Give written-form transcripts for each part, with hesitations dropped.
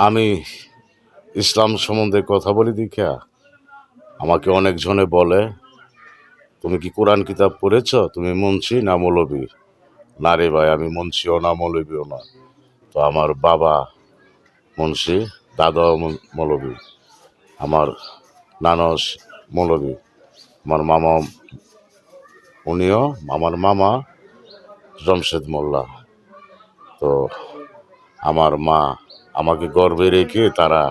আমি ইসলাম সম্বন্ধে কথা বলি দেখা আমাকে অনেকজনে বলে, তুমি কি কোরআন কিতাব পড়েছ? তুমি মুন্সি না মৌলবি? না রে ভাই, আমি মুন্সিও না মৌলবিও না। তো আমার বাবা মুন্সি, দাদাও মৌলবি, আমার নানাও মৌলবি, আমার মামা, উনিও, আমার মামা জমশেদ মোল্লা। তো আমার মা আমাকে গর্বে রেখে তারা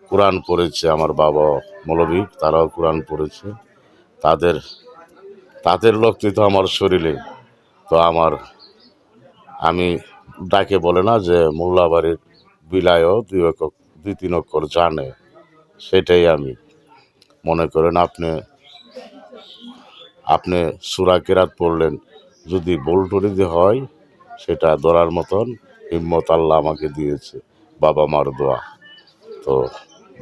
কোরআন পড়েছে। আমার বাবা মৌলবি, তারাও কোরআন পড়েছে। তাদের তাদের রক্তই তো আমার শরীরে। তো আমি ডাকে বলে না যে মোল্লাবাড়ির বিলায়ও দুই তিন অক্ষর জানে, সেটাই আমি মনে করেন। আপনি আপনি সূরা কেরাত পড়লেন, যদি ভুল টুটি হয় সেটা ধরার মতন হিম্মত আল্লাহ আমাকে দিয়েছে, বাবা মার দোয়া। তো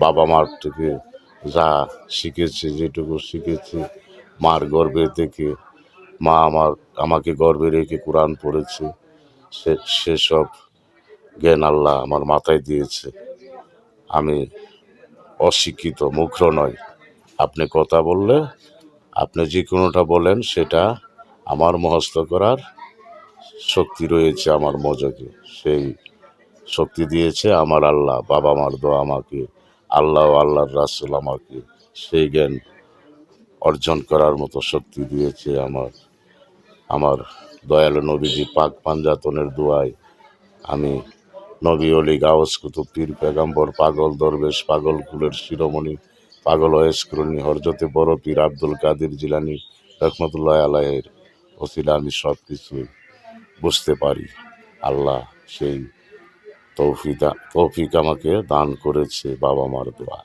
বাবা মার থেকে যা শিখেছি, যেটুকু শিখেছি মার গর্বে থেকে, মা আমাকে গর্বে রেখে কোরআন পড়েছে, সেসব জ্ঞান আল্লাহ আমার মাথায় দিয়েছে। আমি অশিক্ষিত, মুখ্র নয়। আপনি কথা বললে, আপনি যে কোনোটা বলেন, সেটা আমার মুখস্থ করার শক্তি রয়েছে আমার মজকে। সেই শক্তি দিয়েছে আমার আল্লাহ, বাবা মার দোয়া আমাকে, আল্লাহ ও আল্লাহর রাসূল আমাকে সেই জ্ঞান অর্জন করার মতো শক্তি দিয়েছে। আমার দয়ালু নবীজি পাক পাঞ্জাতনের দোয়ায় আমি নবী অলি গাউস কুতুব পীর পেগম্বর পাগল দরবেশ পাগল কুলের শিরোমণি পাগল ওয়েসকরণী হরজতে বড় পীর আব্দুল কাদের জিলানী রহমতুল্লাহ আলাইয়ের ওসিলা আমি সব কিছু বুঝতে পারি। আল্লাহ সেই তৌফিক আমাকে দান করেছে, বাবা মার দোয়া।